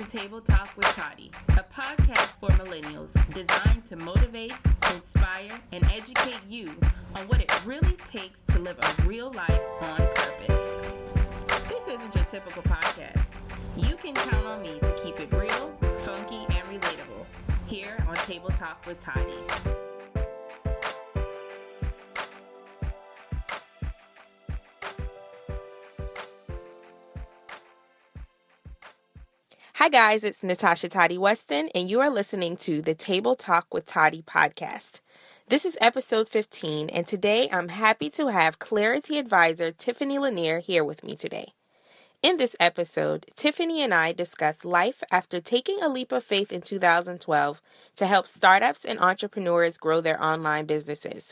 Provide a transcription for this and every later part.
to Table Talk with Toddy, a podcast for millennials designed to motivate, inspire, and educate you on what it really takes to live a real life on purpose. This isn't your typical podcast. You can count on me to keep it real, funky, and relatable here on Table Talk with Toddy. Hi guys, it's Natasha Toddy Weston, and you are listening to the Table Talk with Toddy podcast. This is episode 15, and today I'm happy to have Clarity Advisor Tiffany Lanier here with me today. In this episode, Tiffany and I discuss life after taking a leap of faith in 2012 to help startups and entrepreneurs grow their online businesses.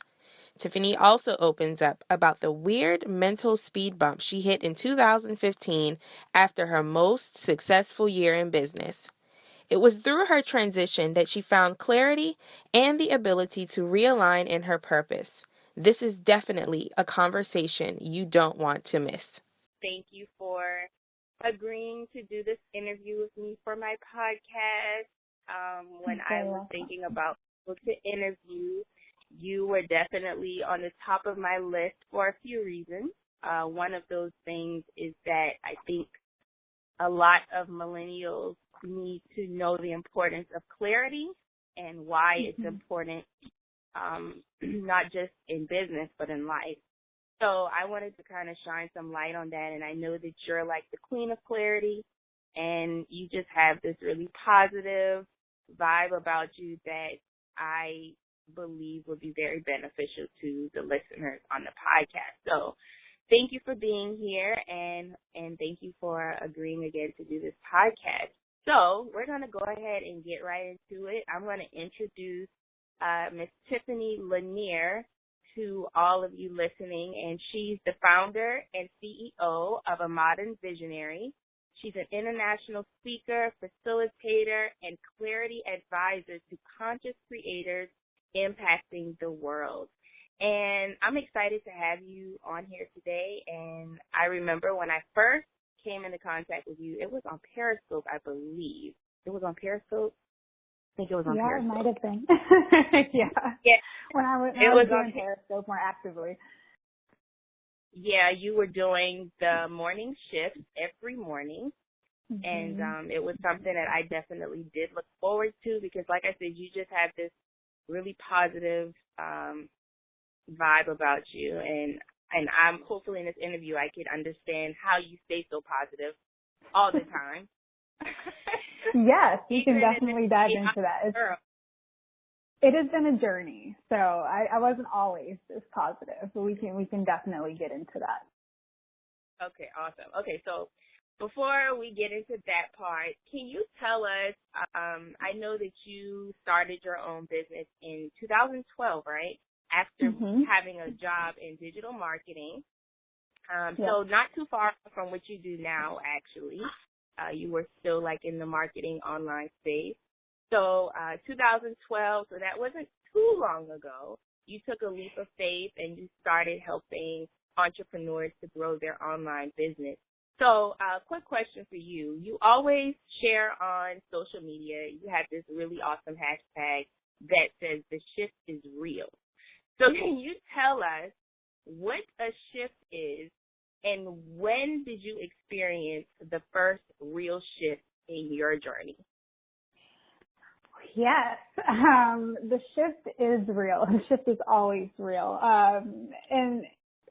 Tiffany also opens up about the weird mental speed bump she hit in 2015 after her most successful year in business. It was through her transition that she found clarity and the ability to realign in her purpose. This is definitely a conversation you don't want to miss. Thank you for agreeing to do this interview with me for my podcast. When I was thinking about who to interview, you were definitely on the top of my list for a few reasons. One of those things is that I think a lot of millennials need to know the importance of clarity and why it's important, not just in business, but in life. So I wanted to kind of shine some light on that, and I know that you're like the queen of clarity, and you just have this really positive vibe about you that I believe would be very beneficial to the listeners on the podcast. So thank you for being here, and thank you for agreeing again to do this podcast. So we're going to go ahead and get right into it. I'm going to introduce Miss Tiffany Lanier to all of you listening, and she's the founder and CEO of A Modern Visionary. She's an international speaker, facilitator, and clarity advisor to conscious creators impacting the world. And I'm excited to have you on here today. And I remember when I first came into contact with you, it was on Periscope, I believe. It was on Periscope? I think it was on Periscope. Yeah, it might have been. Yeah. When I was doing Periscope more actively. Yeah, you were doing the morning shift every morning. And it was something that I definitely did look forward to because, like I said, you just had this really positive vibe about you, and I'm hopefully in this interview I can understand how you stay so positive all the time. Yes, you can definitely dive into that. It has been a journey, so I wasn't always this positive, but we can definitely get into that. Okay, awesome. Okay, so before we get into that part, can you tell us, I know that you started your own business in 2012, right? After having a job in digital marketing. So not too far from what you do now, actually. You were still like in the marketing online space. So 2012, so that wasn't too long ago. You took a leap of faith and you started helping entrepreneurs to grow their online business. So, quick question for you. You always share on social media. You have this really awesome hashtag that says the shift is real. So can you tell us what a shift is and when did you experience the first real shift in your journey? Yes, the shift is real. The shift is always real. And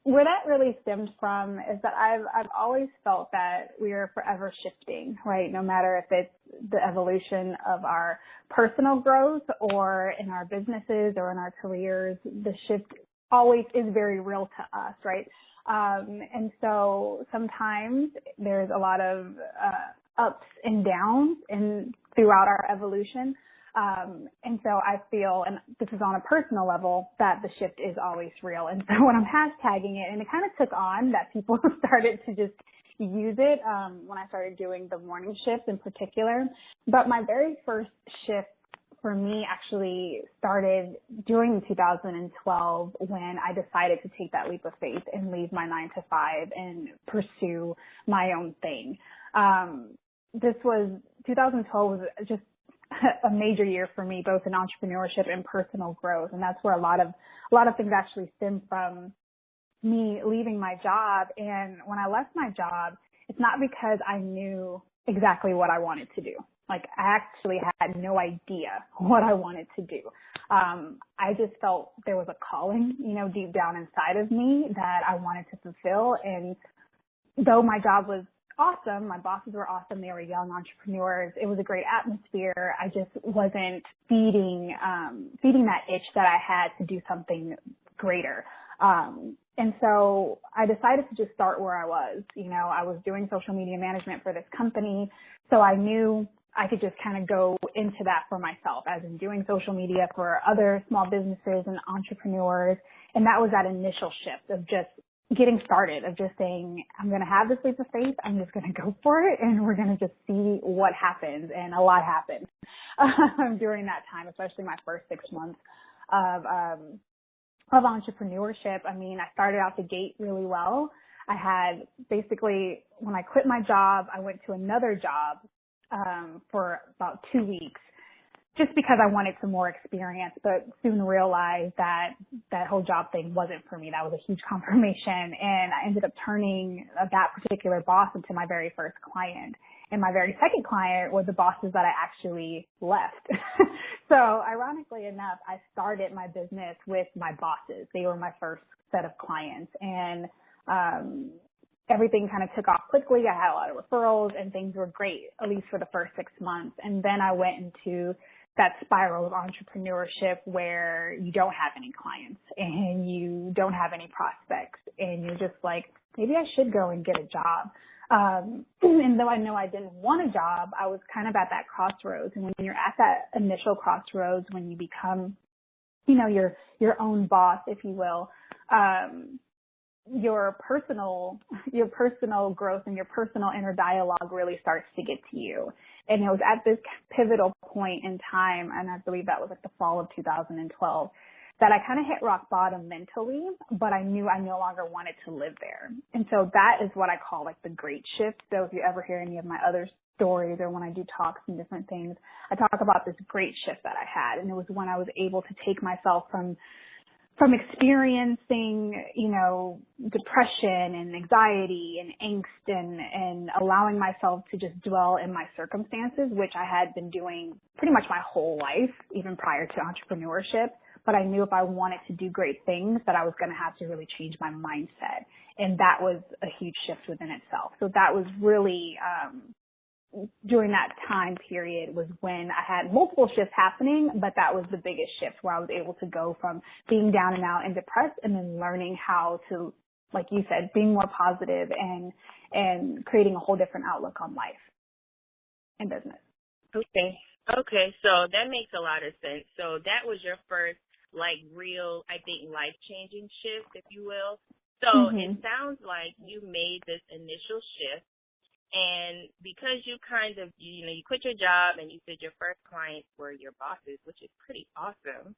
where that really stems from is that I've always felt that we are forever shifting, right? No matter if it's the evolution of our personal growth or in our businesses or in our careers, the shift always is very real to us, right? And so sometimes there's a lot of ups and downs throughout our evolution. And so I feel, and this is on a personal level, that the shift is always real. And so when I'm hashtagging it, and it kind of took on that people started to just use it when I started doing the morning shift in particular. But my very first shift for me actually started during 2012 when I decided to take that leap of faith and leave my 9-to-5 and pursue my own thing. this was 2012 was just a major year for me, both in entrepreneurship and personal growth. And that's where a lot of things actually stem from me leaving my job. And when I left my job, it's not because I knew exactly what I wanted to do. Like, I actually had no idea what I wanted to do. I just felt there was a calling, deep down inside of me that I wanted to fulfill. And though my job was awesome, my bosses were awesome, they were young entrepreneurs, it was a great atmosphere, I just wasn't feeding that itch that I had to do something greater. And so I decided to just start where I was. I was doing social media management for this company, so I knew I could just kind of go into that for myself, as in doing social media for other small businesses and entrepreneurs. And that was that initial shift of just getting started, of just saying, I'm going to have this leap of faith. I'm just going to go for it, and we're going to just see what happens. And a lot happened during that time, especially my first 6 months of entrepreneurship. I mean, I started out the gate really well. I had basically, when I quit my job, I went to another job for about 2 weeks, just because I wanted some more experience, but soon realized that that whole job thing wasn't for me. That was a huge confirmation. And I ended up turning that particular boss into my very first client. And my very second client were the bosses that I actually left. So ironically enough, I started my business with my bosses. They were my first set of clients. And everything kind of took off quickly. I had a lot of referrals and things were great, at least for the first 6 months. And then I went into that spiral of entrepreneurship where you don't have any clients and you don't have any prospects, and you're just like, maybe I should go and get a job. And though I know I didn't want a job, I was kind of at that crossroads. And when you're at that initial crossroads, when you become, your own boss, if you will, your personal growth and your personal inner dialogue really starts to get to you. And it was at this pivotal point in time, and I believe that was like the fall of 2012, that I kind of hit rock bottom mentally, but I knew I no longer wanted to live there. And so that is what I call like the great shift. So if you ever hear any of my other stories or when I do talks and different things, I talk about this great shift that I had. And it was when I was able to take myself from experiencing, depression and anxiety and angst and allowing myself to just dwell in my circumstances, which I had been doing pretty much my whole life, even prior to entrepreneurship. But I knew if I wanted to do great things that I was going to have to really change my mindset. And that was a huge shift within itself. So that was really, during that time period was when I had multiple shifts happening, but that was the biggest shift, where I was able to go from being down and out and depressed, and then learning how to, like you said, being more positive and creating a whole different outlook on life and business. Okay. So that makes a lot of sense. So that was your first, real, I think, life-changing shift, if you will. So It sounds like you made this initial shift. And because you kind of, you quit your job and you said your first clients were your bosses, which is pretty awesome,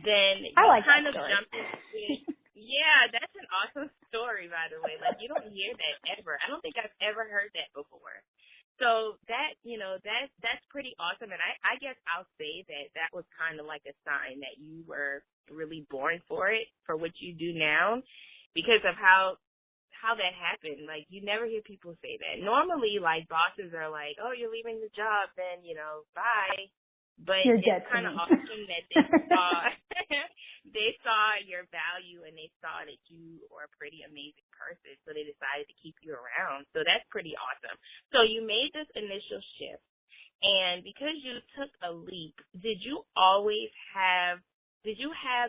then you kind of jumped into, yeah, that's an awesome story, by the way. You don't hear that ever. I don't think I've ever heard that before. So that, that's pretty awesome. And I guess I'll say that was kind of like a sign that you were really born for it, for what you do now, because of how that happened. You never hear people say that. Normally, bosses are like, oh, you're leaving the job, then, bye. But You're it's kind of awesome that they saw your value, and they saw that you are a pretty amazing person, so they decided to keep you around. So that's pretty awesome. So you made this initial shift, and because you took a leap, did you have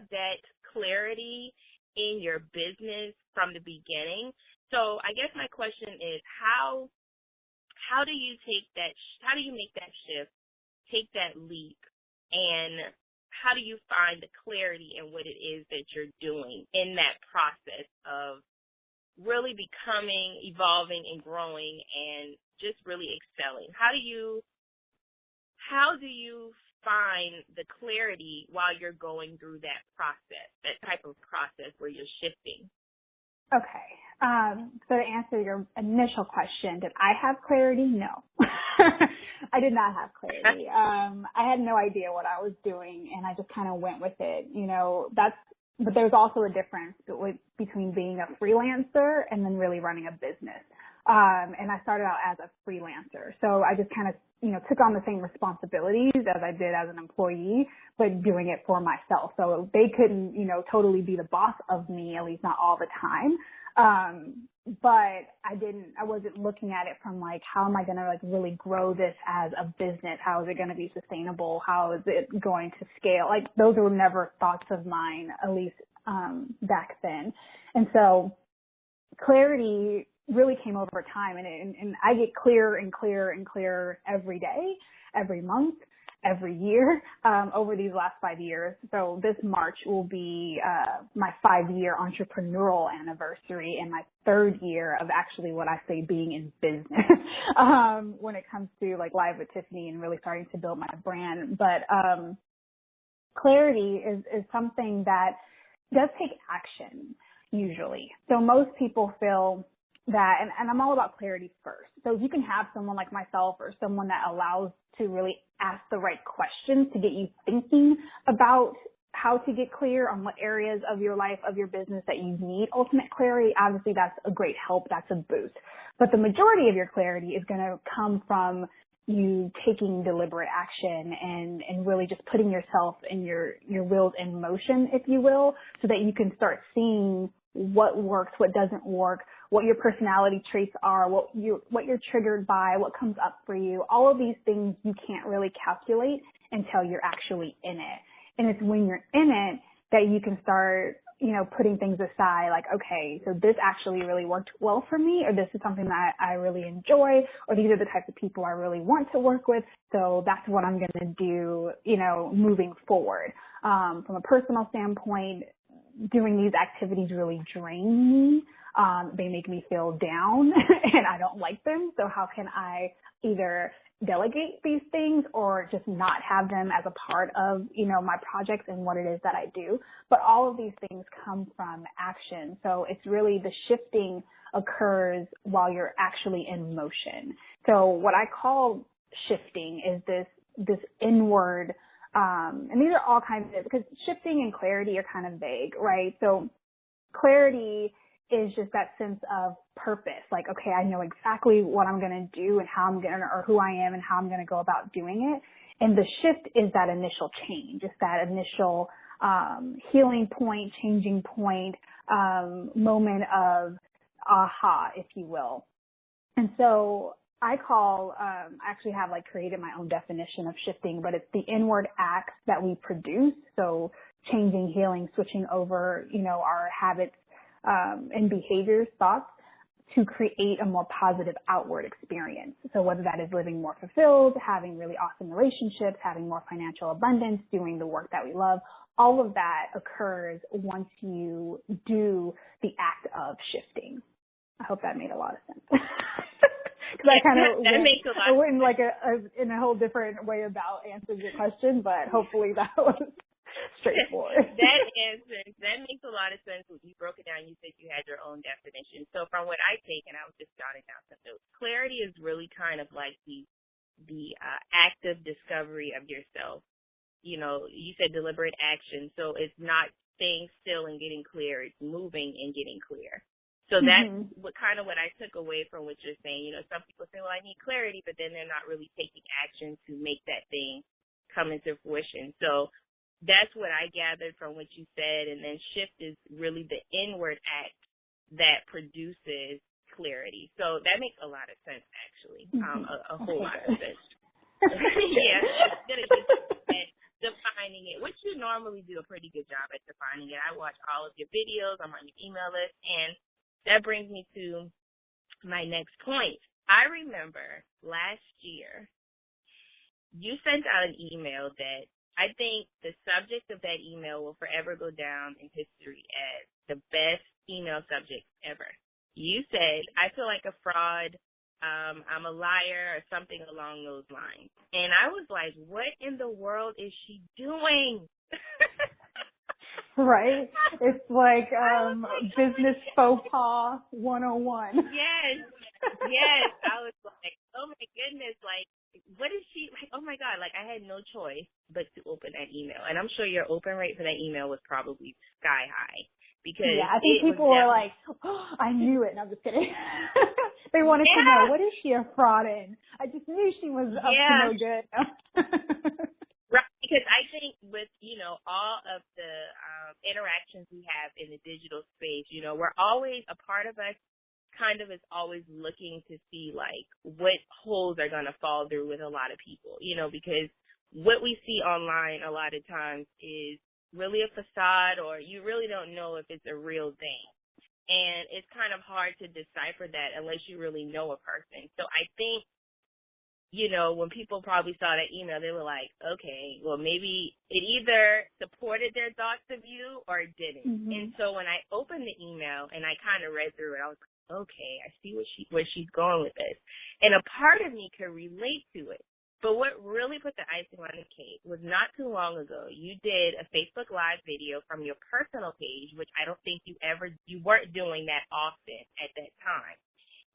that clarity in your business from the beginning? So I guess my question is, how do you make that shift, take that leap, and how do you find the clarity in what it is that you're doing in that process of really becoming, evolving, and growing, and just really excelling? How do you find the clarity while you're going through that process, that type of process where you're shifting? Okay. So to answer your initial question, did I have clarity? No. I did not have clarity. I had no idea what I was doing, and I just kind of went with it. But there's also a difference between being a freelancer and then really running a business. And I started out as a freelancer. So I just kind of, took on the same responsibilities as I did as an employee, but doing it for myself. So they couldn't, totally be the boss of me, at least not all the time. But I wasn't looking at it from like, how am I going to like really grow this as a business? How is it going to be sustainable? How is it going to scale? Like those were never thoughts of mine, at least, back then. And so clarity really came over time, and I get clearer and clearer and clearer every day, every month, every year, over these last 5 years. So this March will be my 5-year entrepreneurial anniversary and my 3rd year of actually what I say being in business when it comes to like Live with Tiffany and really starting to build my brand. But clarity is something that does take action usually. So most people feel that, and I'm all about clarity first. So you can have someone like myself or someone that allows to really ask the right questions to get you thinking about how to get clear on what areas of your life, of your business that you need ultimate clarity. Obviously that's a great help. That's a boost. But the majority of your clarity is going to come from you taking deliberate action and really just putting yourself and your wheels in motion, if you will, so that you can start seeing what works, what doesn't work, what your personality traits are, what you're triggered by, what comes up for you. All of these things you can't really calculate until you're actually in it. And it's when you're in it that you can start, putting things aside, like, okay, so this actually really worked well for me, or this is something that I really enjoy, or these are the types of people I really want to work with. So that's what I'm going to do, moving forward. From a personal standpoint, doing these activities really drain me. They make me feel down and I don't like them. So how can I either delegate these things or just not have them as a part of, my projects and what it is that I do? But all of these things come from action. So it's really the shifting occurs while you're actually in motion. So what I call shifting is this inward, and these are all kinds of, because shifting and clarity are kind of vague, right? So clarity is just that sense of purpose. Like, okay, I know exactly what I'm going to do and how I'm going to, or who I am and how I'm going to go about doing it. And the shift is that initial change. It's that initial, healing point, changing point, moment of aha, if you will. And so I actually have created my own definition of shifting, but it's the inward acts that we produce. So changing, healing, switching over, our habits, and behaviors, thoughts, to create a more positive outward experience. So whether that is living more fulfilled, having really awesome relationships, having more financial abundance, doing the work that we love, all of that occurs once you do the act of shifting. I hope that made a lot of sense. Because I kind of went in a whole different way about answering your question, but hopefully that was straightforward. That makes a lot of sense. When you broke it down, you said you had your own definition. So from what I take, and I was just jotting down some notes, clarity is really kind of like the active discovery of yourself. You said deliberate action, so it's not staying still and getting clear. It's moving and getting clear. So that's what I took away from what you're saying. Some people say, well, I need clarity, but then they're not really taking action to make that thing come into fruition. So that's what I gathered from what you said. And then shift is really the inward act that produces clarity. So that makes a lot of sense, actually, a whole lot of sense. Yeah, it's going to get defining it, which you normally do a pretty good job at defining it. I watch all of your videos. I'm on your email list. And that brings me to my next point. I remember last year you sent out an email that I think the subject of that email will forever go down in history as the best email subject ever. You said, I feel like a fraud, I'm a liar, or something along those lines. And I was like, what in the world is she doing? Right? It's like business faux pas 101. Yes, yes. I was like, oh my goodness, like, what is she like? Oh my God, like I had no choice but to open that email, and I'm sure your open rate for that email was probably sky high Yeah, because I think it was people were definitely like, oh, I knew it. No, I'm just kidding. They wanted to know, what is she a fraud in? I just knew she was up to yeah. no good. Right, because I think with, all of the interactions we have in the digital space, we're always, a part of us kind of is always looking to see, like, what holes are going to fall through with a lot of people, because what we see online a lot of times is really a facade, or you really don't know if it's a real thing. And it's kind of hard to decipher that unless you really know a person. So I think, when people probably saw that email, they were like, okay, well, maybe it either supported their thoughts of you or it didn't. Mm-hmm. And so when I opened the email and I kind of read through it, I was like, okay, I see where she's going with this. And a part of me could relate to it. But what really put the icing on the cake was not too long ago, you did a Facebook Live video from your personal page, which I don't think you weren't doing that often at that time.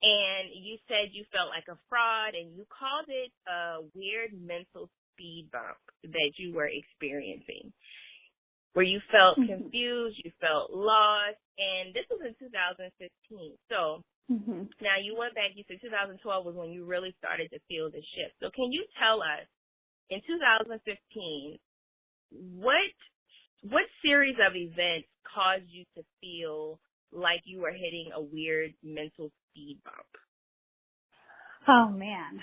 And you said you felt like a fraud, and you called it a weird mental speed bump that you were experiencing, where you felt confused, you felt lost, and this was in 2015. So now you went back, you said 2012 was when you really started to feel the shift. So can you tell us, in 2015, what series of events caused you to feel like you were hitting a weird mental speed bump? Oh, man.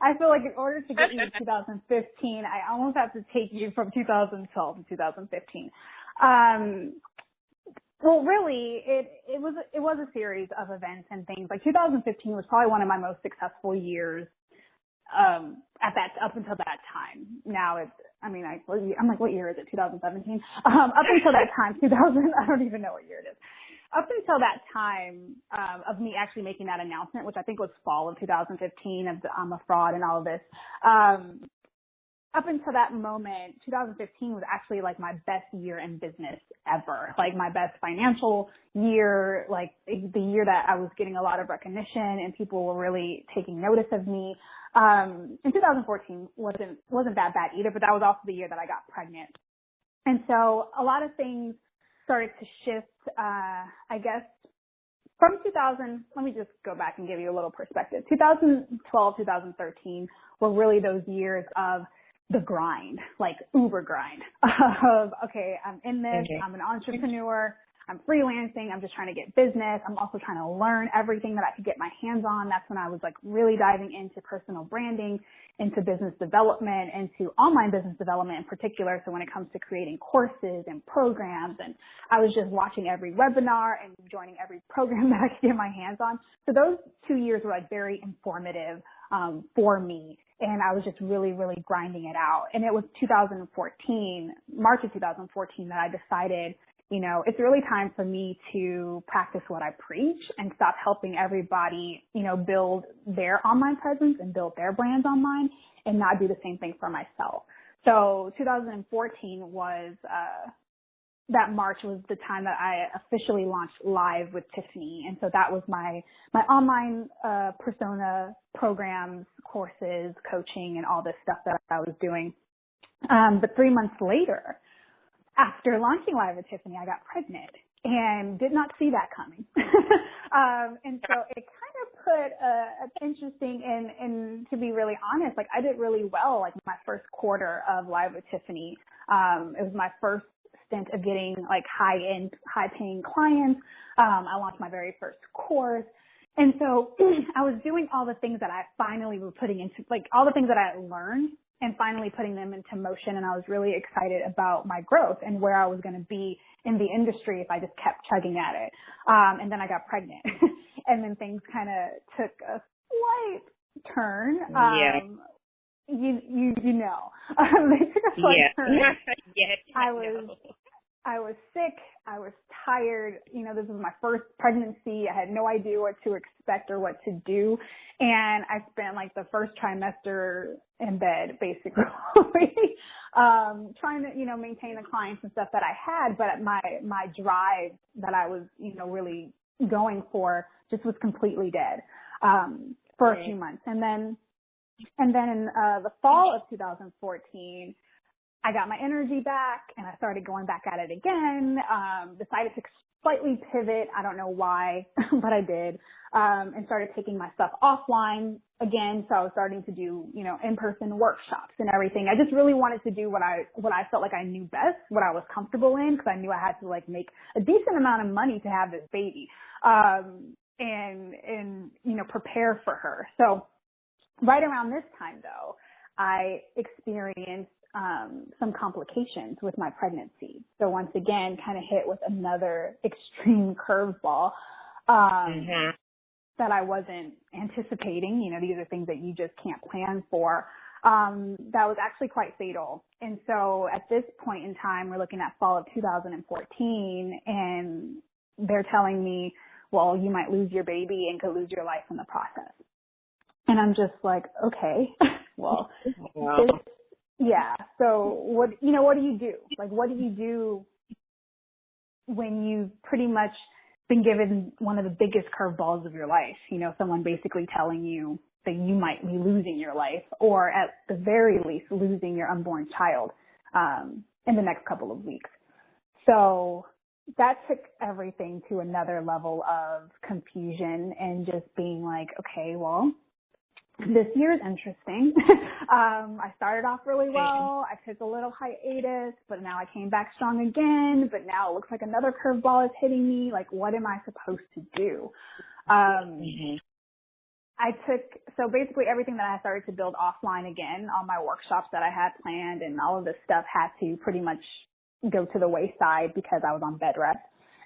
I feel like in order to get you to 2015, I almost have to take you from 2012 to 2015. Well, really, it was a series of events and things. Like 2015 was probably one of my most successful years up until that time. Now I'm like, what year is it? 2017? Up until that time, 2000, I don't even know what year it is. Up until that time, of me actually making that announcement, which I think was fall of 2015, of I'm a fraud and all of this, up until that moment, 2015 was actually like my best year in business ever. Like my best financial year, like the year that I was getting a lot of recognition and people were really taking notice of me. And 2014 wasn't that bad either, but that was also the year that I got pregnant. And so a lot of things started to shift, I guess, from 2000, let me just go back and give you a little perspective. 2012, 2013 were really those years of the grind, like uber grind of, okay, I'm in this, I'm an entrepreneur, I'm freelancing, I'm just trying to get business, I'm also trying to learn everything that I could get my hands on. That's when I was like really diving into personal branding, into business development, into online business development in particular. So when it comes to creating courses and programs, and I was just watching every webinar and joining every program that I could get my hands on. So those 2 years were like very informative for me. And I was just really, really grinding it out. And it was March of 2014 that I decided, it's really time for me to practice what I preach and stop helping everybody, build their online presence and build their brands online and not do the same thing for myself. So 2014 was, that March was the time that I officially launched Live with Tiffany. And so that was my online persona, programs, courses, coaching, and all this stuff that I was doing. But 3 months later, after launching Live with Tiffany, I got pregnant and did not see that coming. And so it kind of put a interesting, and to be really honest, like I did really well, like my first quarter of Live with Tiffany. It was my first stint of getting like high paying clients. I launched my very first course. And so I was doing all the things that I finally were putting into, like all the things that I had learned and finally putting them into motion. And I was really excited about my growth and where I was going to be in the industry if I just kept chugging at it. And then I got pregnant and then things kind of took a slight turn. You know, they took a slight turn. Yes, I was sick. I was tired. This was my first pregnancy. I had no idea what to expect or what to do. And I spent like the first trimester in bed, basically, trying to, maintain the clients and stuff that I had. But my drive that I was, really going for just was completely dead, for a few months. And then in the fall of 2014, I got my energy back and I started going back at it again, decided to slightly pivot. I don't know why, but I did, and started taking my stuff offline again. So I was starting to do, in-person workshops and everything. I just really wanted to do what I felt like I knew best, what I was comfortable in, because I knew I had to like make a decent amount of money to have this baby, and prepare for her. So right around this time though, I experienced some complications with my pregnancy. So once again, kind of hit with another extreme curveball that I wasn't anticipating. These are things that you just can't plan for. That was actually quite fatal. And so at this point in time, we're looking at fall of 2014, and they're telling me, well, you might lose your baby and could lose your life in the process. And I'm just like, okay, well, so what do you do? Like, what do you do when you've pretty much been given one of the biggest curveballs of your life? Someone basically telling you that you might be losing your life, or at the very least losing your unborn child, in the next couple of weeks. So that took everything to another level of confusion and just being like, okay, well, this year is interesting. I started off really well. I took a little hiatus, but now I came back strong again. But now it looks like another curveball is hitting me. Like, what am I supposed to do? So basically everything that I started to build offline again, all my workshops that I had planned and all of this stuff had to pretty much go to the wayside because I was on bed rest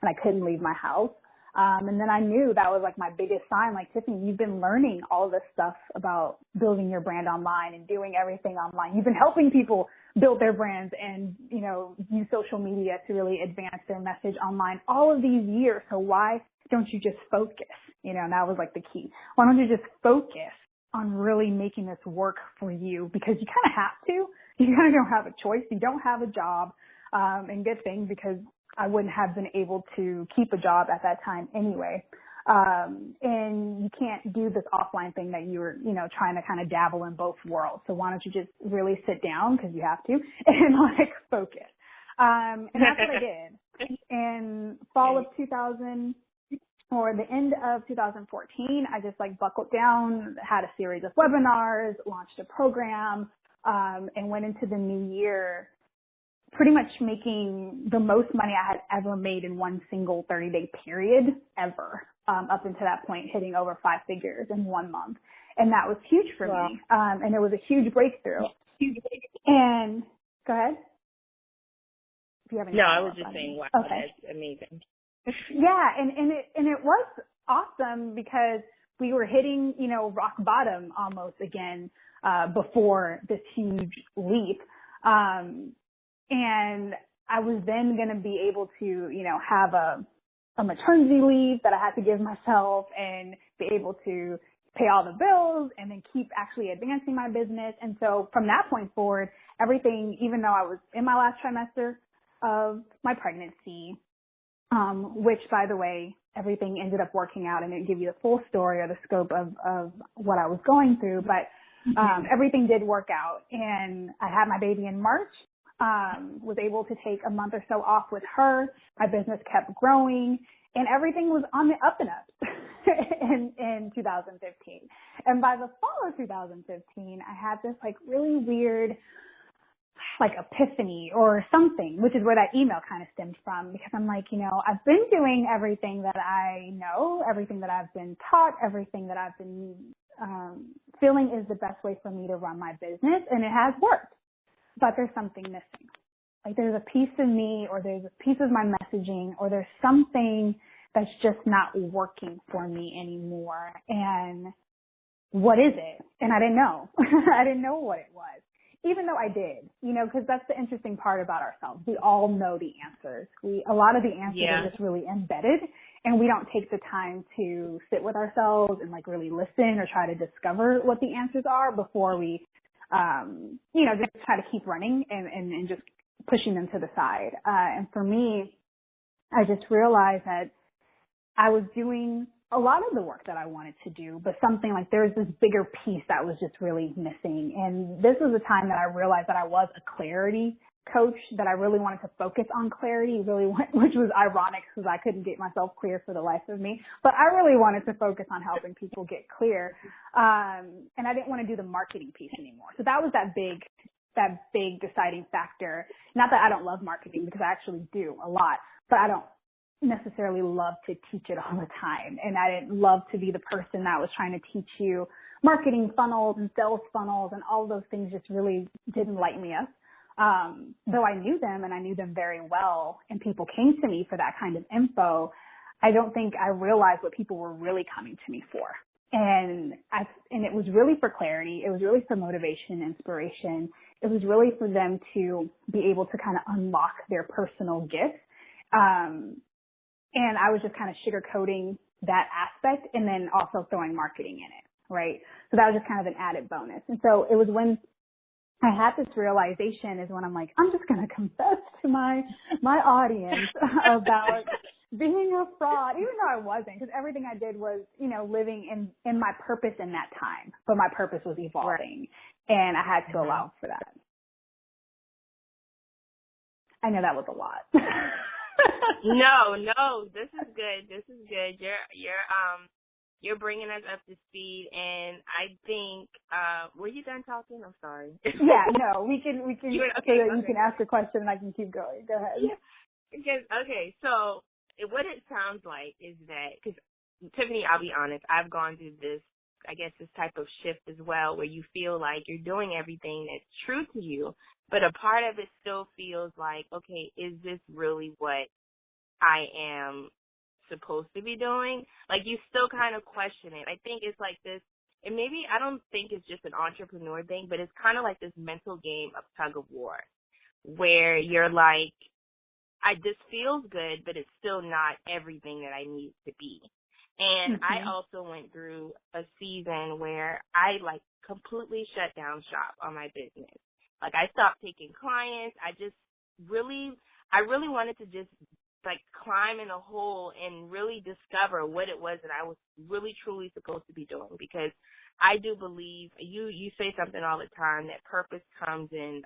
and I couldn't leave my house. And then I knew that was like my biggest sign, like, Tiffany, you've been learning all this stuff about building your brand online and doing everything online. You've been helping people build their brands and, use social media to really advance their message online all of these years. So why don't you just focus? And that was like the key. Why don't you just focus on really making this work for you? Because you kind of have to. You kind of don't have a choice. You don't have a job, and good thing, because I wouldn't have been able to keep a job at that time anyway. And you can't do this offline thing that you were, trying to kind of dabble in both worlds. So why don't you just really sit down, because you have to, and like focus. And that's what I did. In fall of 2000, or the end of 2014, I just like buckled down, had a series of webinars, launched a program, and went into the new year pretty much making the most money I had ever made in one single 30-day period ever, up until that point, hitting over 5 figures in 1 month. And that was huge for me. And it was a huge breakthrough. And go ahead. If you have any No, I was just saying, wow, okay. That's amazing. Yeah. And it was awesome because we were hitting, rock bottom almost again, before this huge leap. And I was then going to be able to, have a maternity leave that I had to give myself and be able to pay all the bills and then keep actually advancing my business. And so from that point forward, everything, even though I was in my last trimester of my pregnancy, which, by the way, everything ended up working out, and didn't give you the full story or the scope of what I was going through, but everything did work out. And I had my baby in March. Was able to take a month or so off with her. My business kept growing, and everything was on the up and up in 2015. And by the fall of 2015, I had this like really weird like epiphany or something, which is where that email kind of stemmed from, because I'm like, I've been doing everything that I know, everything that I've been taught, everything that I've been feeling is the best way for me to run my business, and it has worked. But there's something missing. Like there's a piece in me, or there's a piece of my messaging, or there's something that's just not working for me anymore. And what is it? And I didn't know. I didn't know what it was. even though I did, because that's the interesting part about ourselves. We all know the answers. A lot of the answers are just really embedded, and we don't take the time to sit with ourselves and like really listen or try to discover what the answers are before we, just try to keep running and just pushing them to the side. And for me, I just realized that I was doing a lot of the work that I wanted to do, but something like there was this bigger piece that was just really missing. And this was the time that I realized that I was a clarity coach, that I really wanted to focus on clarity, which was ironic because I couldn't get myself clear for the life of me. But I really wanted to focus on helping people get clear. And I didn't want to do the marketing piece anymore. So that was that big deciding factor. Not that I don't love marketing, because I actually do a lot, but I don't necessarily love to teach it all the time. And I didn't love to be the person that was trying to teach you marketing funnels and sales funnels, and all of those things just really didn't light me up. Though I knew them and I knew them very well, and people came to me for that kind of info, I don't think I realized what people were really coming to me for. And it was really for clarity. It was really for motivation and inspiration. It was really for them to be able to kind of unlock their personal gifts. And I was just kind of sugarcoating that aspect and then also throwing marketing in it, right? So that was just kind of an added bonus. And so it was when I had this realization is when I'm like, I'm just going to confess to my audience about being a fraud, even though I wasn't, because everything I did was, living in my purpose in that time. But my purpose was evolving, and I had to allow for that. I know that was a lot. No, this is good. You're bringing us up to speed, and I think, were you done talking? I'm sorry. Yeah, no, we can, okay, you can ask a question and I can keep going. Go ahead. Yeah. Okay, so what it sounds like is that, because Tiffany, I'll be honest, I've gone through this type of shift as well, where you feel like you're doing everything that's true to you, but a part of it still feels like, okay, is this really what I am supposed to be doing? Like, you still kind of question it. I think it's like this, and maybe I don't think it's just an entrepreneur thing, but it's kind of like this mental game of tug of war, where you're like, this feels good, but it's still not everything that I need to be. And I also went through a season where I like completely shut down shop on my business. Like, I stopped taking clients. I really wanted to just like climb in a hole and really discover what it was that I was really truly supposed to be doing, because I do believe you say something all the time that purpose comes in,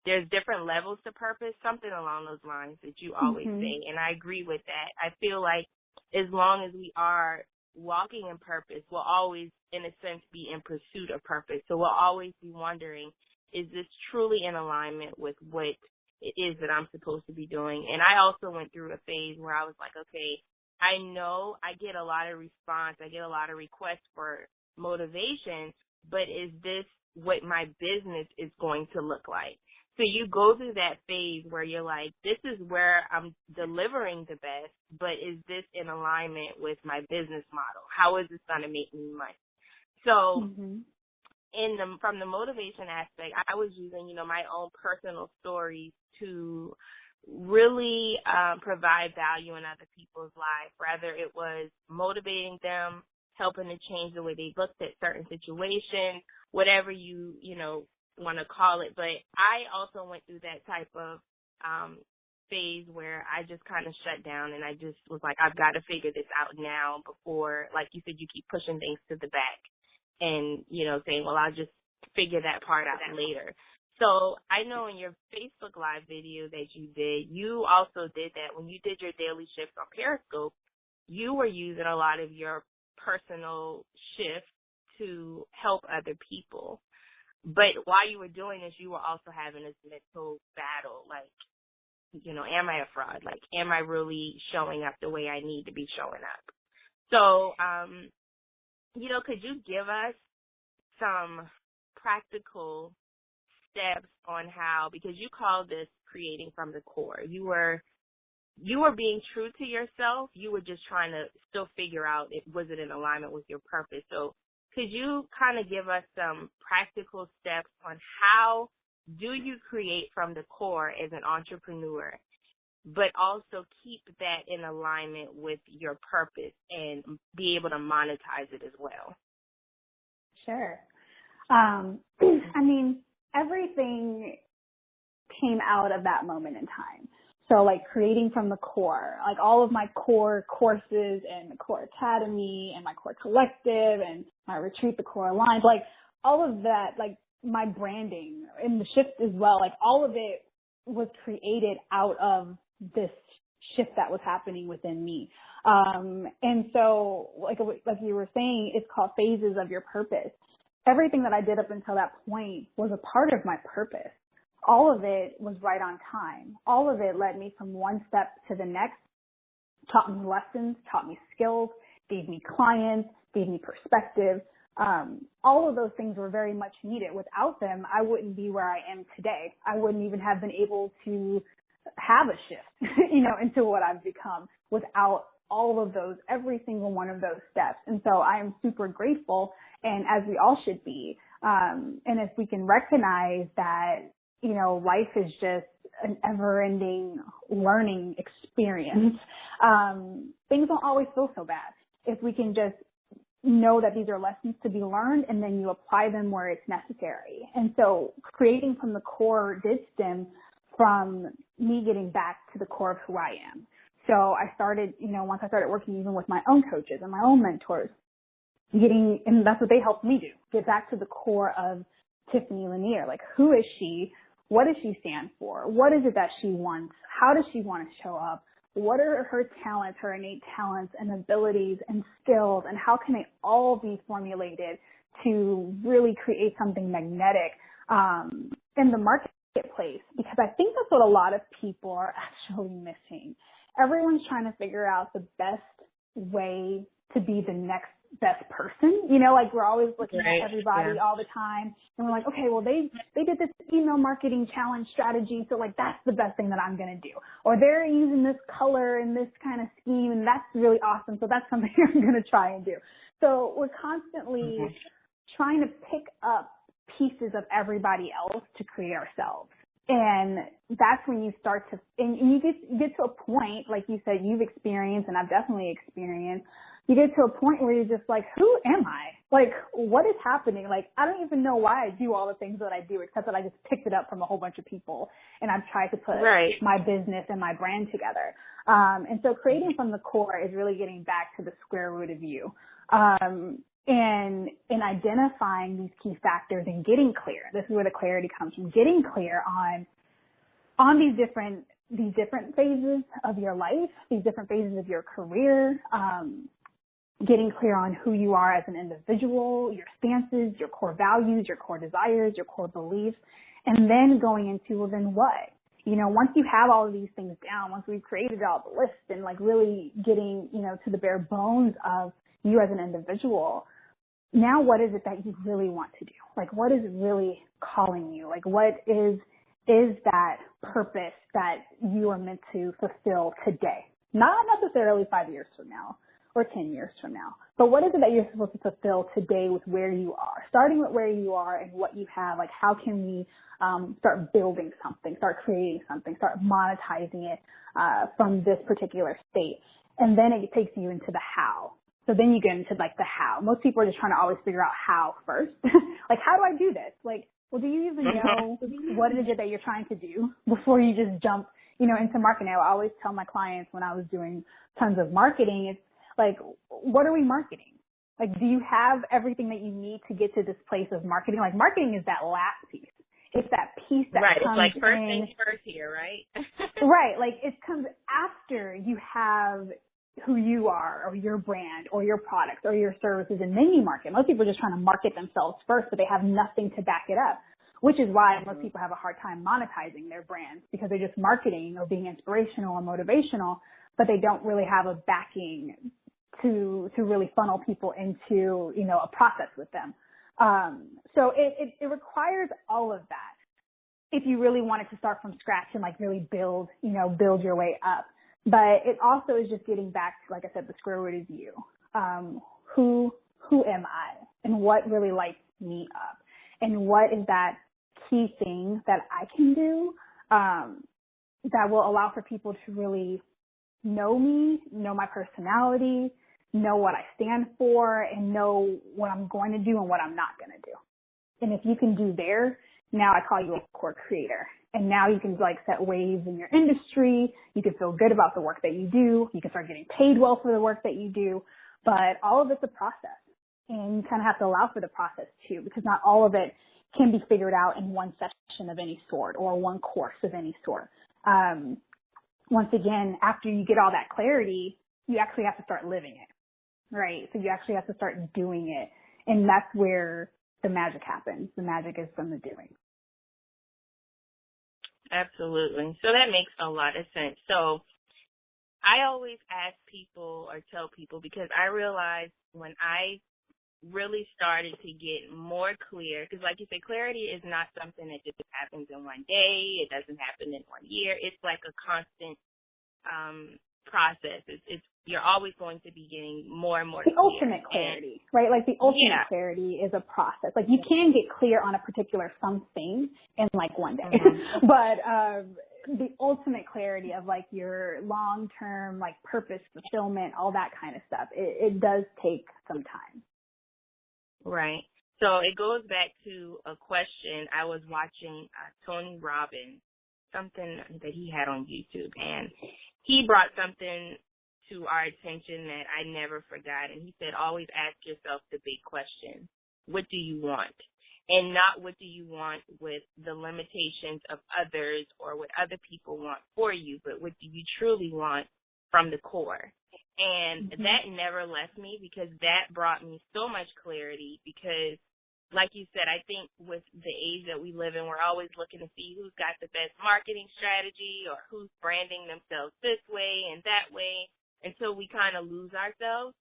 there's different levels to purpose, something along those lines that you always say. And I agree with that. I feel like as long as we are walking in purpose, we'll always, in a sense, be in pursuit of purpose. So we'll always be wondering, is this truly in alignment with what it is that I'm supposed to be doing? And I also went through a phase where I was like, okay, I know I get a lot of response. I get a lot of requests for motivation, but is this what my business is going to look like? So you go through that phase where you're like, this is where I'm delivering the best, but is this in alignment with my business model? How is this going to make me money? So from the motivation aspect, I was using, my own personal stories to really provide value in other people's lives, whether it was motivating them, helping to change the way they looked at certain situations, whatever you want to call it. But I also went through that type of phase where I just kind of shut down, and I just was like, I've got to figure this out now before, like you said, you keep pushing things to the back and, saying, well, I'll just figure that part out later. So I know in your Facebook Live video that you did, you also did that when you did your daily shifts on Periscope. You were using a lot of your personal shift to help other people. But while you were doing this, you were also having this mental battle, like, am I a fraud? Like, am I really showing up the way I need to be showing up? So, could you give us some practical steps on how, because you call this creating from the core. You were being true to yourself. You were just trying to still figure out, was it in alignment with your purpose. So could you kind of give us some practical steps on how do you create from the core as an entrepreneur, but also keep that in alignment with your purpose and be able to monetize it as well? Sure. I mean, everything came out of that moment in time. So like creating from the core, like all of my core courses and the core academy and my core collective and my retreat, the core alliance, like all of that, like my branding and the shift as well, like all of it was created out of this shift that was happening within me. And so like you were saying, it's called phases of your purpose. Everything that I did up until that point was a part of my purpose. All of it was right on time. All of it led me from one step to the next, taught me lessons, taught me skills, gave me clients, gave me perspective. All of those things were very much needed. Without them, I wouldn't be where I am today. I wouldn't even have been able to have a shift, into what I've become without all of those, every single one of those steps. And so I am super grateful, and as we all should be. And if we can recognize that, life is just an ever-ending learning experience, things don't always feel so bad. If we can just know that these are lessons to be learned and then you apply them where it's necessary. And so creating from the core did stem from me getting back to the core of who I am. So I started, once I started working even with my own coaches and my own mentors, and that's what they helped me do, get back to the core of Tiffany Lanier. Like, who is she? What does she stand for? What is it that she wants? How does she want to show up? What are her talents, her innate talents and abilities and skills, and how can they all be formulated to really create something magnetic in the marketplace? Because I think that's what a lot of people are actually missing. Everyone's trying to figure out the best way to be the next best person. Like we're always looking at everybody all the time, and we're like, okay, well they did this email marketing challenge strategy, so like that's the best thing that I'm going to do. Or they're using this color and this kind of scheme, and that's really awesome, so that's something I'm going to try and do. So we're constantly trying to pick up pieces of everybody else to create ourselves. And that's when you start to, and you get to a point, like you said, you've experienced, and I've definitely experienced, you get to a point where you're just like, who am I? Like, what is happening? Like, I don't even know why I do all the things that I do, except that I just picked it up from a whole bunch of people, and I've tried to put my business and my brand together. And so creating from the core is really getting back to the square root of you. And in identifying these key factors and getting clear. This is where the clarity comes from. Getting clear on these different phases of your life, these different phases of your career, getting clear on who you are as an individual, your stances, your core values, your core desires, your core beliefs, and then going into, well, then what? Once you have all of these things down, once we've created all the lists and like really getting, to the bare bones of you as an individual, now what is it that you really want to do? Like, what is really calling you? Like, what is that purpose that you are meant to fulfill today? Not necessarily 5 years from now or 10 years from now, but what is it that you're supposed to fulfill today with where you are? Starting with where you are and what you have, like how can we start building something, start creating something, start monetizing it from this particular state? And then it takes you into the how. So then you get into like the how. Most people are just trying to always figure out how first. Like, how do I do this? Like, well, do you even know what is it that you're trying to do before you just jump, into marketing? I always tell my clients when I was doing tons of marketing, it's like, what are we marketing? Like, do you have everything that you need to get to this place of marketing? Like, marketing is that last piece. It's that piece that comes It's like first in. things first here, right? Right. Like, it comes after you have who you are or your brand or your products or your services, and then you market. Most people are just trying to market themselves first, but they have nothing to back it up, which is why most people have a hard time monetizing their brands, because they're just marketing or being inspirational or motivational, but they don't really have a backing to really funnel people into, a process with them. So it requires all of that if you really wanted to start from scratch and like really build your way up. But it also is just getting back to, like I said, the square root of you. Who am I? and what really lights me up, and what is that key thing that I can do that will allow for people to really know me, know my personality, know what I stand for, and know what I'm going to do and what I'm not going to do. And if you can do there, now I call you a core creator. And now you can like set waves in your industry. You can feel good about the work that you do. You can start getting paid well for the work that you do. But all of it's a process. And you kind of have to allow for the process too, because not all of it can be figured out in one session of any sort or one course of any sort. Once again, after you get all that clarity, you actually have to start living it, right? So you actually have to start doing it. And that's where the magic happens. The magic is from the doing. Absolutely. So that makes a lot of sense. So I always ask people or tell people, because I realized when I really started to get more clear, because like you say, clarity is not something that just happens in one day. It doesn't happen in 1 year. It's like a constant process. It's you're always going to be getting more and more the clear. Ultimate clarity, right? Like the ultimate clarity is a process. Like you can get clear on a particular something in like one day, but the ultimate clarity of like your long-term like purpose, fulfillment, all that kind of stuff, it does take some time. Right. So it goes back to a question. I was watching Tony Robbins, something that he had on YouTube, and he brought something to our attention that I never forgot. And he said, always ask yourself the big question, what do you want? And not what do you want with the limitations of others or what other people want for you, but what do you truly want from the core? And that never left me, because that brought me so much clarity, because like you said, I think with the age that we live in, we're always looking to see who's got the best marketing strategy or who's branding themselves this way and that way, until we kind of lose ourselves.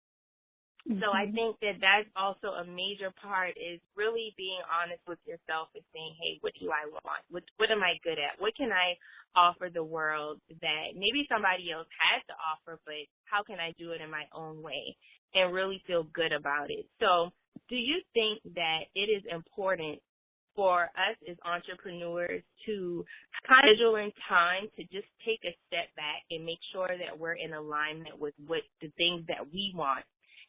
So I think that that's also a major part, is really being honest with yourself and saying, hey, what do I want? What am I good at? What can I offer the world that maybe somebody else has to offer, but how can I do it in my own way and really feel good about it? So do you think that it is important for us as entrepreneurs to kind of schedule in time to just take a step back and make sure that we're in alignment with what the things that we want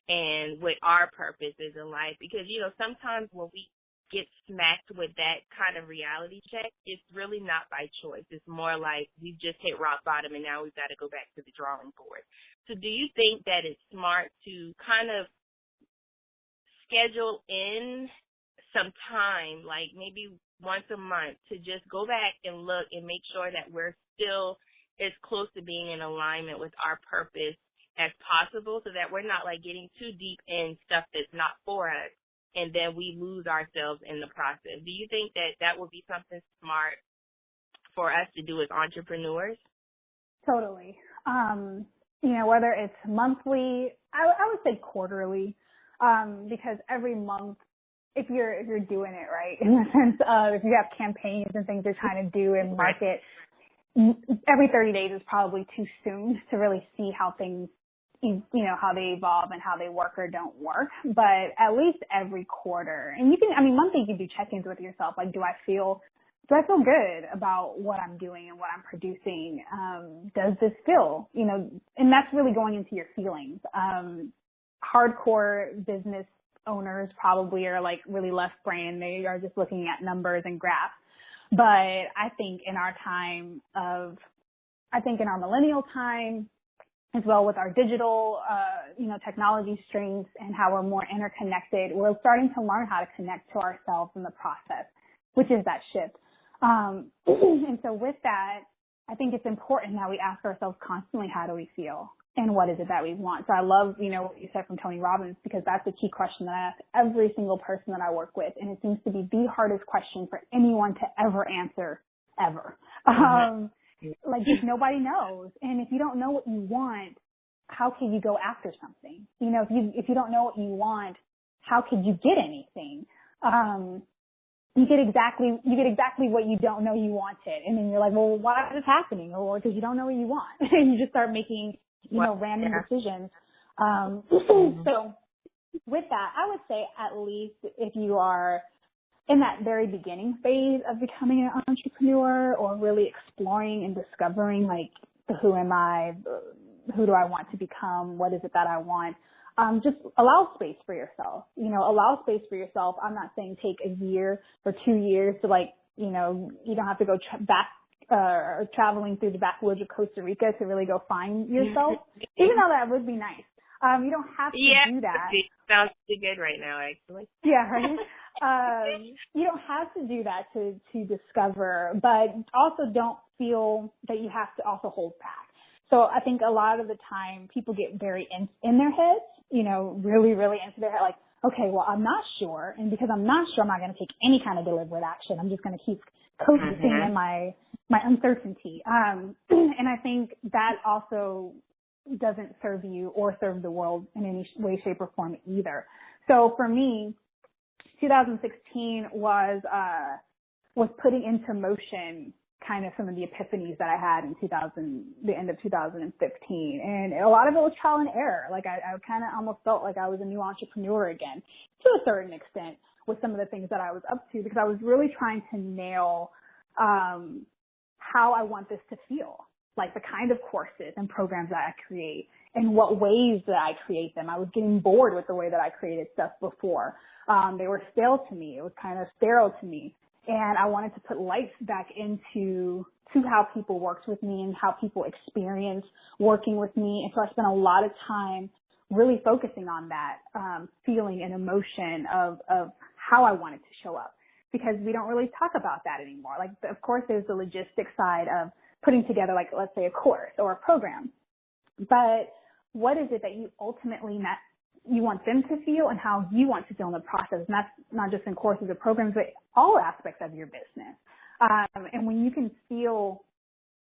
and what our purpose is in life? Because, you know, sometimes when we get smacked with that kind of reality check, it's really not by choice. It's more like we've just hit rock bottom and now we've got to go back to the drawing board. So do you think that it's smart to kind of schedule in some time, like maybe once a month, to just go back and look and make sure that we're still as close to being in alignment with our purpose as possible, so that we're not like getting too deep in stuff that's not for us and then we lose ourselves in the process? Do you think that that would be something smart for us to do as entrepreneurs? Totally. You know, whether it's monthly, I would say quarterly, because every month, if you're doing it right, in the sense of if you have campaigns and things you're trying to do and market, every 30 days is probably too soon to really see how things, you know, how they evolve and how they work or don't work. But at least every quarter, and you can, I mean, monthly you can do check-ins with yourself. Like, do I feel good about what I'm doing and what I'm producing? Does this feel, you know, and that's really going into your feelings. Hardcore business owners probably are like really left brain. They are just looking at numbers and graphs. But I think in our time in our millennial time, as well with our digital, you know, technology strengths and how we're more interconnected, we're starting to learn how to connect to ourselves in the process, which is that shift. And so with that, I think it's important that we ask ourselves constantly, how do we feel? And what is it that we want? So I love, you know, what you said from Tony Robbins, because that's a key question that I ask every single person that I work with. And it seems to be the hardest question for anyone to ever answer, ever. Like, just nobody knows. And if you don't know what you want, how can you go after something? You know, if you don't know what you want, how could you get anything? You get exactly what you don't know you wanted. And then you're like, well, why is this happening? Or because you don't know what you want. And you just start making, you know, random decisions. So with that, I would say at least if you are in that very beginning phase of becoming an entrepreneur or really exploring and discovering like who am I, who do I want to become, what is it that I want, just allow space for yourself. Allow space for yourself. I'm not saying take a year or 2 years to you don't have to go back traveling through the backwoods of Costa Rica to really go find yourself, even though that would be nice. You don't have to do that. It sounds pretty good right now, actually. Yeah, right? You don't have to do that to discover, but also don't feel that you have to also hold back. So I think a lot of the time people get very in their heads, really, really into their head, like, okay, well, I'm not sure. And because I'm not sure, I'm not going to take any kind of deliberate action. I'm just going to keep coasting in my uncertainty. And I think that also doesn't serve you or serve the world in any way, shape, or form either. So for me, 2016 was putting into motion kind of some of the epiphanies that I had in the end of 2015. And a lot of it was trial and error. Like I kind of almost felt like I was a new entrepreneur again to a certain extent with some of the things that I was up to, because I was really trying to nail how I want this to feel, like the kind of courses and programs that I create and what ways that I create them. I was getting bored with the way that I created stuff before. They were stale to me. It was kind of sterile to me. And I wanted to put life back into how people worked with me and how people experience working with me. And so I spent a lot of time really focusing on that feeling and emotion of how I wanted to show up, because we don't really talk about that anymore. Like, of course, there's the logistics side of putting together, like, let's say a course or a program. But what is it that you ultimately you want them to feel and how you want to feel in the process? And that's not just in courses or programs, but all aspects of your business. And when you can feel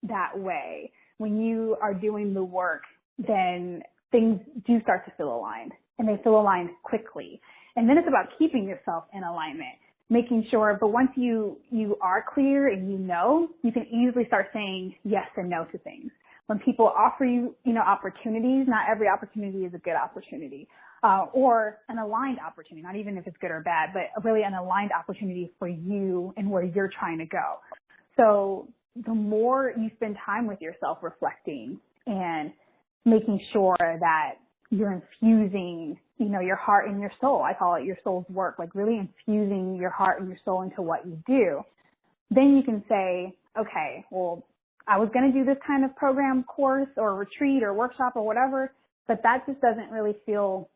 that way, when you are doing the work, then things do start to feel aligned, and they feel aligned quickly. And then it's about keeping yourself in alignment, making sure, but once you are clear and you can easily start saying yes and no to things. When people offer you, opportunities, not every opportunity is a good opportunity, or an aligned opportunity, not even if it's good or bad, but really an aligned opportunity for you and where you're trying to go. So the more you spend time with yourself reflecting and making sure that you're infusing, your heart and your soul, I call it your soul's work, like really infusing your heart and your soul into what you do, then you can say, okay, well, I was going to do this kind of program, course, or retreat or workshop or whatever, but that just doesn't really feel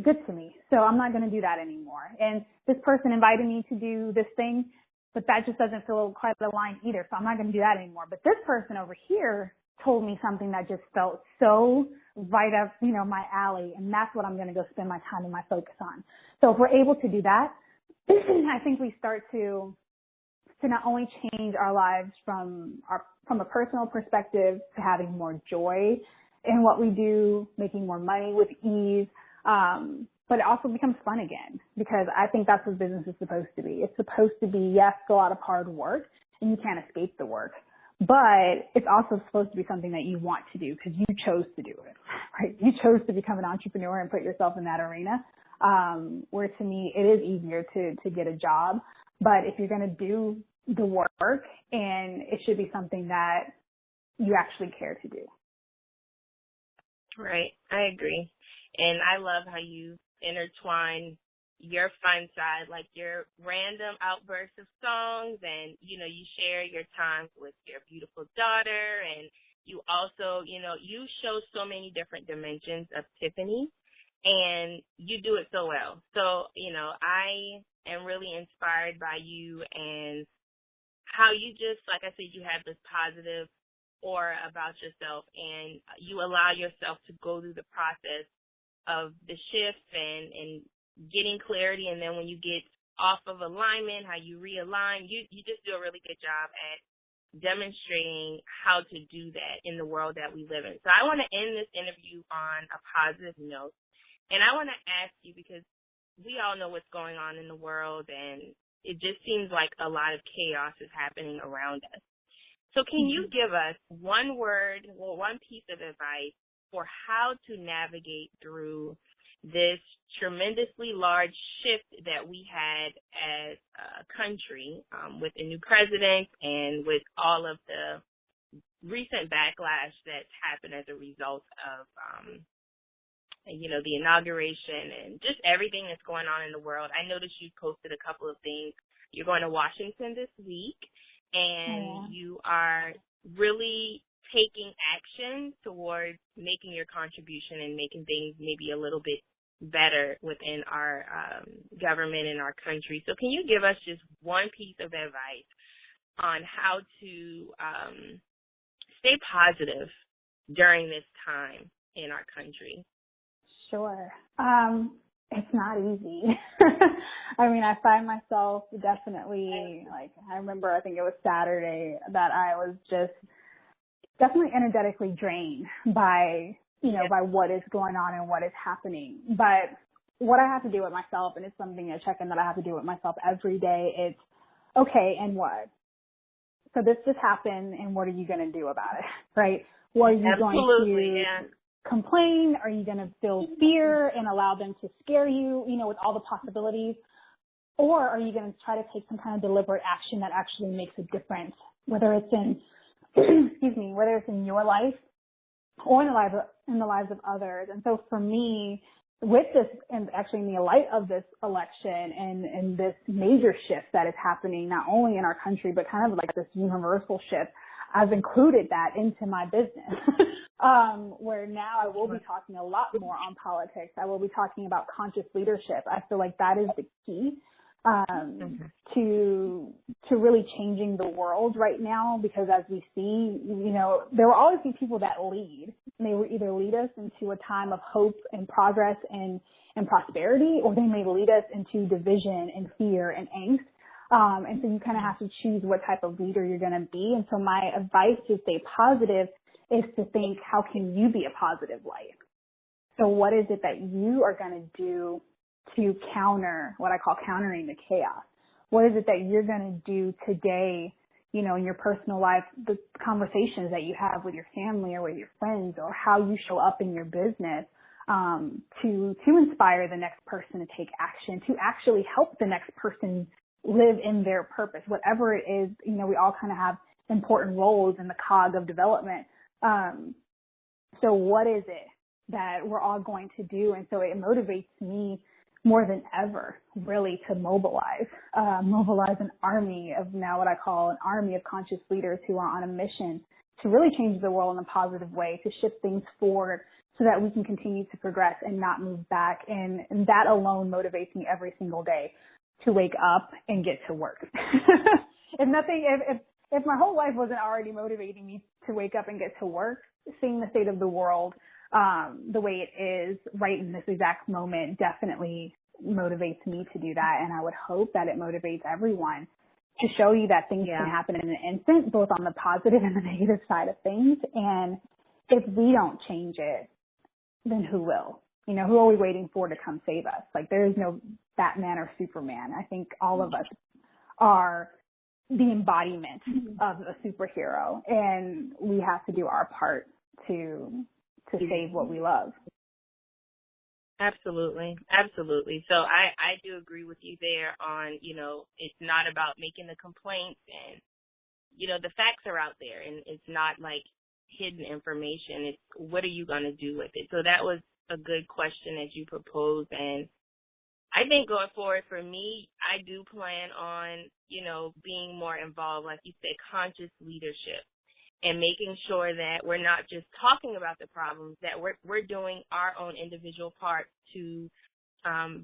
good to me. So I'm not going to do that anymore. And this person invited me to do this thing, but that just doesn't feel quite aligned either. So I'm not going to do that anymore. But this person over here told me something that just felt so right up, my alley. And that's what I'm going to go spend my time and my focus on. So if we're able to do that, I think we start to not only change our lives from a personal perspective to having more joy in what we do, making more money with ease, but it also becomes fun again, because I think that's what business is supposed to be. It's supposed to be, yes, a lot of hard work, and you can't escape the work, but it's also supposed to be something that you want to do because you chose to do it, right? You chose to become an entrepreneur and put yourself in that arena, where to me it is easier to get a job. But if you're going to do the work, and it should be something that you actually care to do. Right. I agree. And I love how you intertwine your fun side, like your random outbursts of songs, and, you share your time with your beautiful daughter, and you also, you show so many different dimensions of Tiffany, and you do it so well. So, I am really inspired by you and how you just, like I said, you have this positive aura about yourself, and you allow yourself to go through the process of the shift and getting clarity. And then when you get off of alignment, how you realign, you just do a really good job at demonstrating how to do that in the world that we live in. So I want to end this interview on a positive note. And I want to ask you, because we all know what's going on in the world, and it just seems like a lot of chaos is happening around us. So can you give us one word or one piece of advice for how to navigate through this tremendously large shift that we had as a country with the new president and with all of the recent backlash that's happened as a result of the inauguration and just everything that's going on in the world. I noticed you posted a couple of things. You're going to Washington this week, and you are really taking action towards making your contribution and making things maybe a little bit better within our government and our country. So can you give us just one piece of advice on how to stay positive during this time in our country? Sure. It's not easy. I mean, I find myself definitely, like, I remember, I think it was Saturday, that I was just definitely energetically drained by, by what is going on and what is happening. But what I have to do with myself, and it's something, a check-in that I have to do with myself every day, it's, okay, and what? So this just happened, and what are you going to do about it, right? What are you going to complain? Are you going to feel fear and allow them to scare you, with all the possibilities? Or are you going to try to take some kind of deliberate action that actually makes a difference, whether it's in, whether it's in your life or in the lives of others? And so for me, with this, and actually in the light of this election and this major shift that is happening, not only in our country, but kind of like this universal shift, I've included that into my business, where now I will be talking a lot more on politics. I will be talking about conscious leadership. I feel like that is the key to really changing the world right now, because as we see, there will always be people that lead, and they will either lead us into a time of hope and progress and prosperity, or they may lead us into division and fear and angst. And so you kind of have to choose what type of leader you're going to be. And so my advice to stay positive is to think, how can you be a positive light? So what is it that you are going to do to counter what I call countering the chaos? What is it that you're going to do today, in your personal life, the conversations that you have with your family or with your friends, or how you show up in your business, to inspire the next person to take action, to actually help the next person live in their purpose, whatever it is. We all kind of have important roles in the cog of development. So what is it that we're all going to do? And so it motivates me more than ever, really, to mobilize an army of, now what I call an army of conscious leaders who are on a mission to really change the world in a positive way, to shift things forward so that we can continue to progress and not move back. And that alone motivates me every single day to wake up and get to work. If my whole life wasn't already motivating me to wake up and get to work, seeing the state of the world the way it is right in this exact moment definitely motivates me to do that. And I would hope that it motivates everyone to show you that things can happen in an instant, both on the positive and the negative side of things. And if we don't change it, then who will? Who are we waiting for to come save us? Like, there is no Batman or Superman. I think all of us are the embodiment of a superhero, and we have to do our part to save what we love. Absolutely. Absolutely. So I do agree with you there on, it's not about making the complaints, and, the facts are out there, and it's not like hidden information. It's what are you going to do with it? So that was a good question that you proposed. And I think going forward for me, I do plan on, being more involved, like you said, conscious leadership, and making sure that we're not just talking about the problems, that we're doing our own individual part to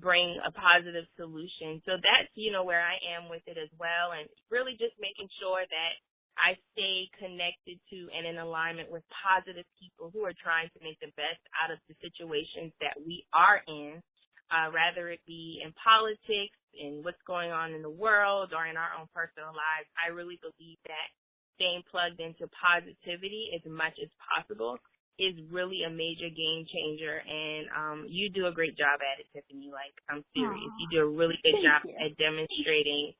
bring a positive solution. So that's, where I am with it as well, and really just making sure that I stay connected to and in alignment with positive people who are trying to make the best out of the situations that we are in, rather it be in politics, in what's going on in the world, or in our own personal lives. I really believe that staying plugged into positivity as much as possible is really a major game changer. And you do a great job at it, Tiffany. Like, I'm serious. You do a really good job at demonstrating.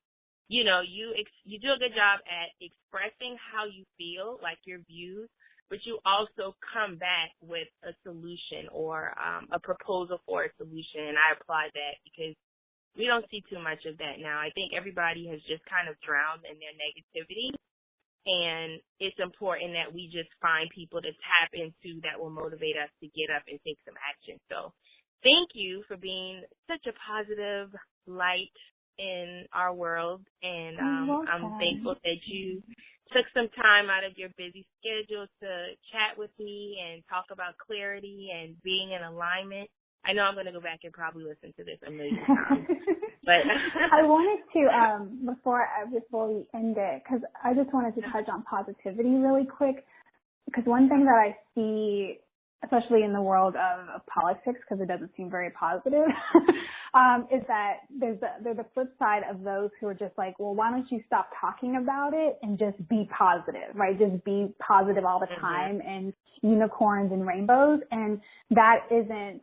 You do a good job at expressing how you feel, like your views, but you also come back with a solution or a proposal for a solution. And I applaud that because we don't see too much of that now. I think everybody has just kind of drowned in their negativity, and it's important that we just find people to tap into that will motivate us to get up and take some action. So thank you for being such a positive light in our world, and I'm thankful that you took some time out of your busy schedule to chat with me and talk about clarity and being in alignment. I know I'm going to go back and probably listen to this a million times. But I wanted to, before we end it, because I just wanted to touch on positivity really quick, because one thing that I see, especially in the world of politics, because it doesn't seem very positive, is that there's the flip side of those who are just like, well, why don't you stop talking about it and just be positive, right? Just be positive all the time and unicorns and rainbows. And that isn't,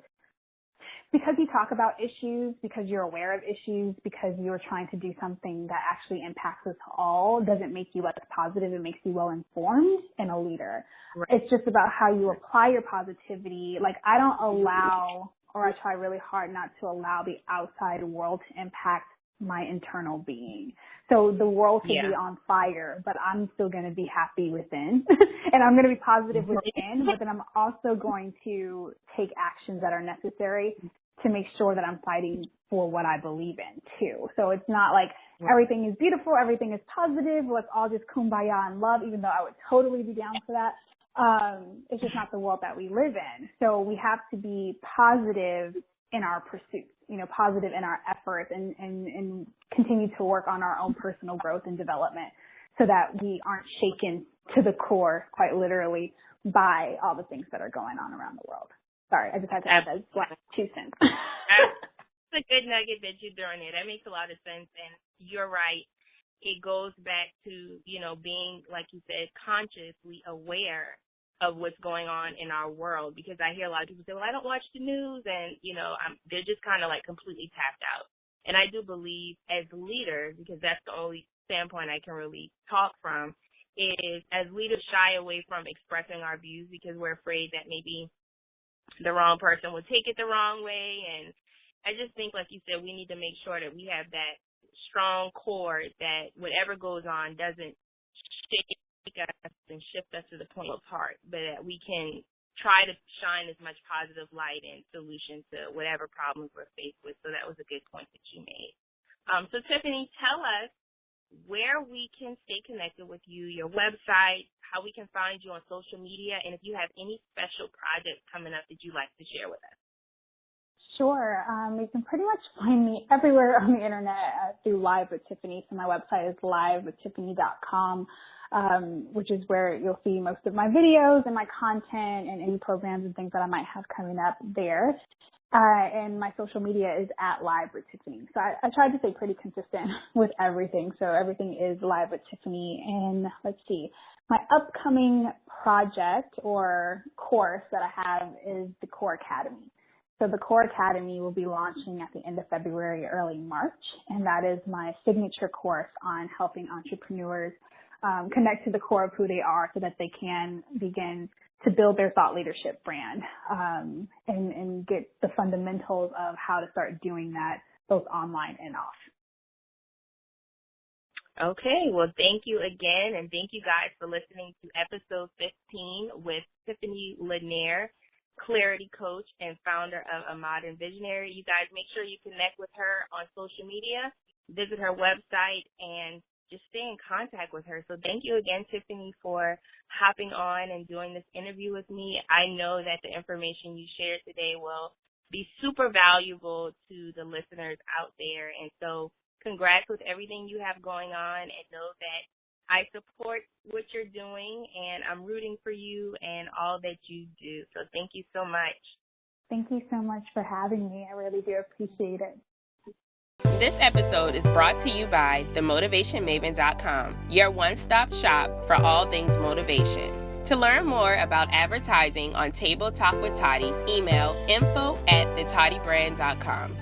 because you talk about issues, because you're aware of issues, because you're trying to do something that actually impacts us all, doesn't make you less positive. It makes you well informed and a leader. Right. It's just about how you apply your positivity. Like, I don't allow, or I try really hard not to allow the outside world to impact my internal being. So the world can be on fire, but I'm still going to be happy within and I'm going to be positive within, but then I'm also going to take actions that are necessary to make sure that I'm fighting for what I believe in too. So it's not like everything is beautiful, everything is positive, let's all just kumbaya and love, even though I would totally be down for that. It's just not the world that we live in. So we have to be positive in our pursuits, positive in our efforts and continue to work on our own personal growth and development so that we aren't shaken to the core, quite literally, by all the things that are going on around the world. Sorry, I just had to add that last 2 cents. That's a good nugget that you're doing there. That makes a lot of sense, and you're right. It goes back to, being, like you said, consciously aware of what's going on in our world, because I hear a lot of people say, well, I don't watch the news, and, they're just kind of like completely tapped out. And I do believe as leaders, because that's the only standpoint I can really talk from, is as leaders shy away from expressing our views because we're afraid that maybe the wrong person will take it the wrong way. And I just think, like you said, we need to make sure that we have that strong core that whatever goes on doesn't shake us and shift us to the point of heart, but that we can try to shine as much positive light and solution to whatever problems we're faced with. So that was a good point that you made. So Tiffany, tell us where we can stay connected with you, your website, how we can find you on social media, and if you have any special projects coming up that you'd like to share with us. Sure. You can pretty much find me everywhere on the internet through Live with Tiffany. So my website is livewithtiffany.com, which is where you'll see most of my videos and my content and any programs and things that I might have coming up there. And my social media is at Live with Tiffany. So I tried to stay pretty consistent with everything. So everything is Live with Tiffany. And let's see, my upcoming project or course that I have is the Core Academy. So the Core Academy will be launching at the end of February, early March. And that is my signature course on helping entrepreneurs connect to the core of who they are so that they can begin to build their thought leadership brand and get the fundamentals of how to start doing that both online and off. Okay, well, thank you again, and thank you guys for listening to episode 15 with Tiffany Lanier, Clarity Coach and founder of A Modern Visionary. You guys make sure you connect with her on social media, visit her website, and just stay in contact with her. So thank you again, Tiffany, for hopping on and doing this interview with me. I know that the information you shared today will be super valuable to the listeners out there. And so congrats with everything you have going on, and know that I support what you're doing, and I'm rooting for you and all that you do. So thank you so much. Thank you so much for having me. I really do appreciate it. This episode is brought to you by themotivationmaven.com, your one-stop shop for all things motivation. To learn more about advertising on Table Talk with Toddy, email info@thetoddybrand.com.